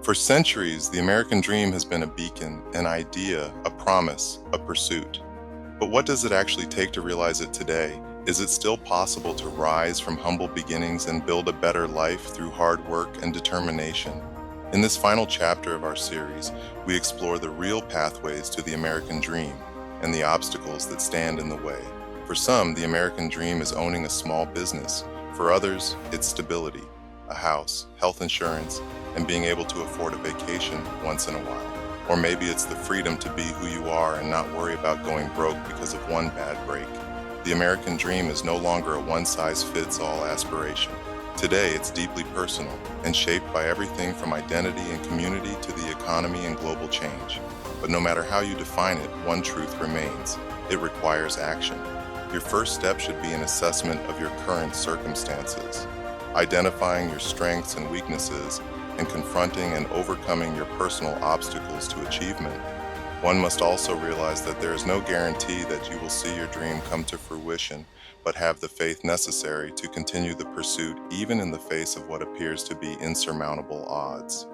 For centuries, the American dream has been a beacon, an idea, a promise, a pursuit. But what does it actually take to realize it today? Is it still possible to rise from humble beginnings and build a better life through hard work and determination? In this final chapter of our series, we explore the real pathways to the American dream and the obstacles that stand in the way. For some, the American dream is owning a small business. For others, it's stability, a house, health insurance, and being able to afford a vacation once in a while. Or maybe it's the freedom to be who you are and not worry about going broke because of one bad break. The American dream is no longer a one-size-fits-all aspiration. Today, it's deeply personal and shaped by everything from identity and community to the economy and global change. But no matter how you define it, one truth remains: it requires action. Your first step should be an assessment of your current circumstances, identifying your strengths and weaknesses, and confronting and overcoming your personal obstacles to achievement. One must also realize that there is no guarantee that you will see your dream come to fruition, but have the faith necessary to continue the pursuit even in the face of what appears to be insurmountable odds.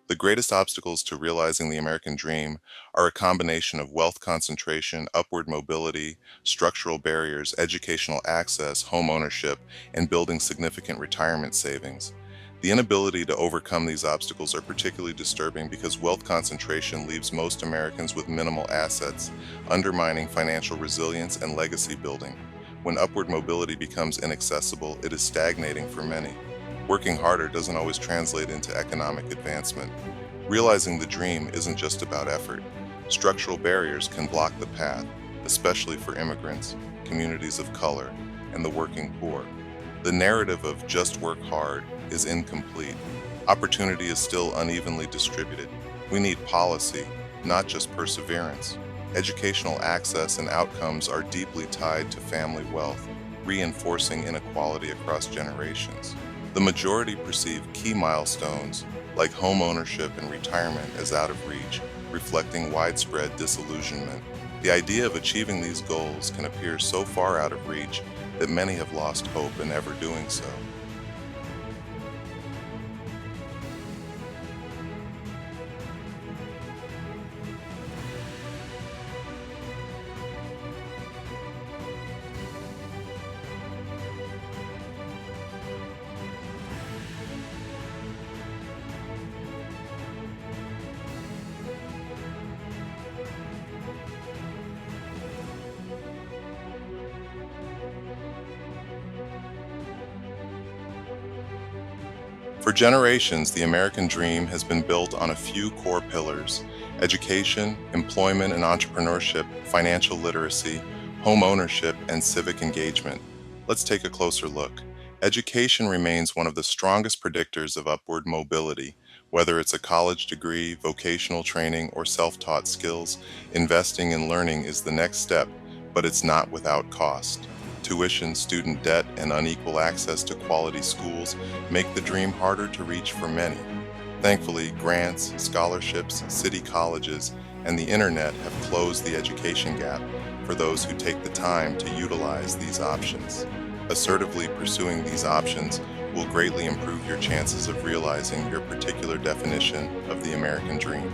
The greatest obstacles to realizing the American dream are a combination of wealth concentration, upward mobility, structural barriers, educational access, home ownership, and building significant retirement savings. The inability to overcome these obstacles are particularly disturbing because wealth concentration leaves most Americans with minimal assets, undermining financial resilience and legacy building. When upward mobility becomes inaccessible, it is stagnating for many. Working harder doesn't always translate into economic advancement. Realizing the dream isn't just about effort. Structural barriers can block the path, especially for immigrants, communities of color, and the working poor. The narrative of just work hard is incomplete. Opportunity is still unevenly distributed. We need policy, not just perseverance. Educational access and outcomes are deeply tied to family wealth, reinforcing inequality across generations. The majority perceive key milestones, like home ownership and retirement, as out of reach, reflecting widespread disillusionment. The idea of achieving these goals can appear so far out of reach that many have lost hope in ever doing so. For generations, the American dream has been built on a few core pillars: education, employment and entrepreneurship, financial literacy, home ownership, and civic engagement. Let's take a closer look. Education remains one of the strongest predictors of upward mobility. Whether it's a college degree, vocational training, or self-taught skills, investing in learning is the next step, but it's not without cost. Tuition, student debt, and unequal access to quality schools make the dream harder to reach for many. Thankfully, grants, scholarships, city colleges, and the internet have closed the education gap for those who take the time to utilize these options. Assertively pursuing these options will greatly improve your chances of realizing your particular definition of the American dream.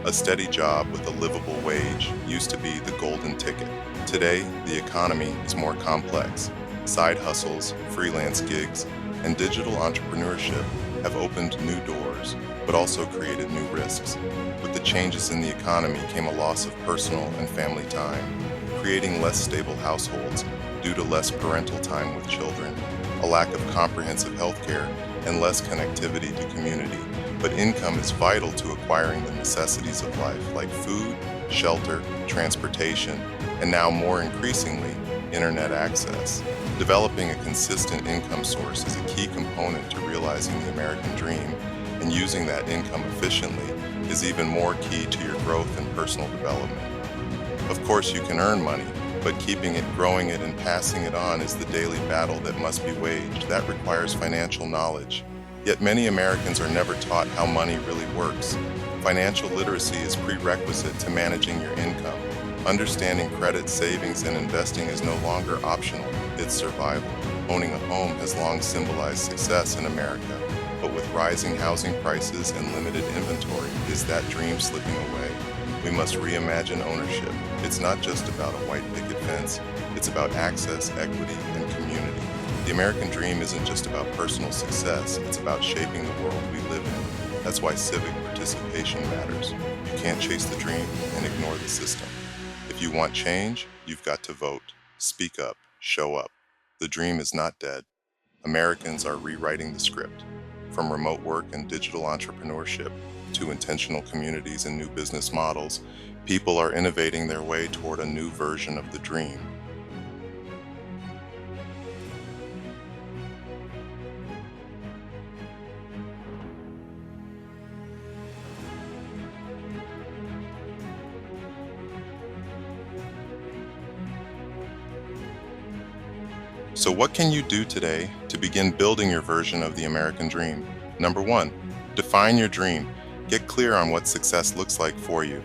A steady job with a livable wage used to be the golden ticket. Today, the economy is more complex. Side hustles, freelance gigs, and digital entrepreneurship have opened new doors, but also created new risks. With the changes in the economy came a loss of personal and family time, creating less stable households due to less parental time with children, a lack of comprehensive health care, and less connectivity to community. But income is vital to acquiring the necessities of life, like food, shelter, transportation, and now more increasingly, internet access. Developing a consistent income source is a key component to realizing the American dream, and using that income efficiently is even more key to your growth and personal development. Of course, you can earn money, But keeping it, growing it, and passing it on is the daily battle that must be waged. That requires financial knowledge. Yet many Americans are never taught how money really works. Financial literacy is prerequisite to managing your income. Understanding credit, savings, and investing is no longer optional, it's survival. Owning a home has long symbolized success in America, but with rising housing prices and limited inventory, is that dream slipping away? We must reimagine ownership. It's not just about a white picket fence, it's about access, equity, and community. The American dream isn't just about personal success, it's about shaping the world we live in. That's why civic participation matters. You can't chase the dream and ignore the system. If you want change, you've got to vote. Speak up, show up. The dream is not dead. Americans are rewriting the script. From remote work and digital entrepreneurship to intentional communities and new business models, people are innovating their way toward a new version of the dream. So what can you do today to begin building your version of the American dream? Number one, define your dream. Get clear on what success looks like for you.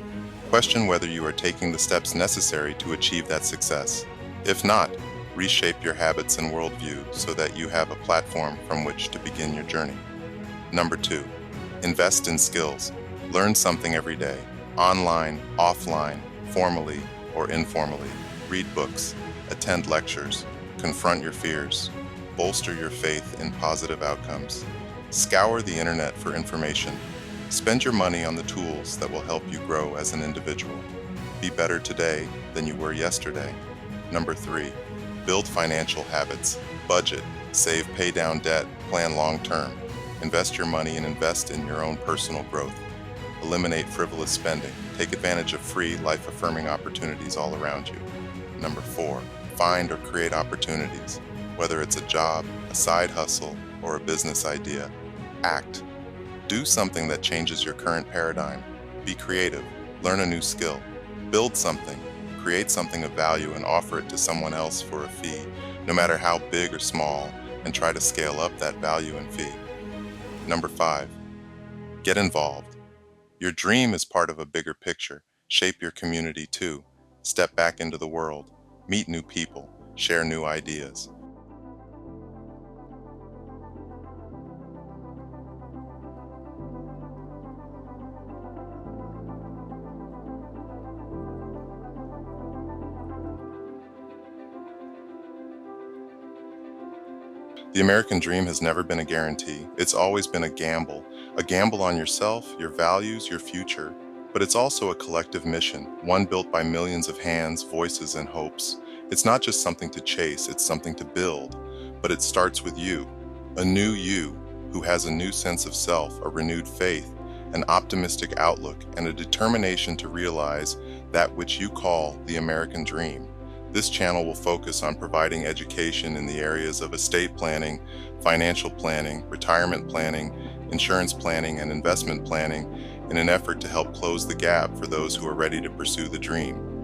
Question whether you are taking the steps necessary to achieve that success. If not, reshape your habits and worldview so that you have a platform from which to begin your journey. Number two, invest in skills. Learn something every day, online, offline, formally, or informally. Read books, attend lectures, confront your fears, bolster your faith in positive outcomes. Scour the internet for information. Spend your money on the tools that will help you grow as an individual. Be better today than you were yesterday. Number three, build financial habits. Budget, save, pay down debt, plan long term. Invest your money and invest in your own personal growth. Eliminate frivolous spending. Take advantage of free, life-affirming opportunities all around you. Number four, find or create opportunities. Whether it's a job, a side hustle, or a business idea, act. Do something that changes your current paradigm. Be creative. Learn a new skill. Build something. Create something of value and offer it to someone else for a fee, no matter how big or small, and try to scale up that value and fee. Number five, get involved. Your dream is part of a bigger picture. Shape your community too. Step back into the world. Meet new people. Share new ideas. The American dream has never been a guarantee. It's always been a gamble on yourself, your values, your future. But it's also a collective mission, one built by millions of hands, voices, and hopes. It's not just something to chase, it's something to build. But it starts with you, a new you who has a new sense of self, a renewed faith, an optimistic outlook, and a determination to realize that which you call the American dream. This channel will focus on providing education in the areas of estate planning, financial planning, retirement planning, insurance planning, and investment planning in an effort to help close the gap for those who are ready to pursue the dream.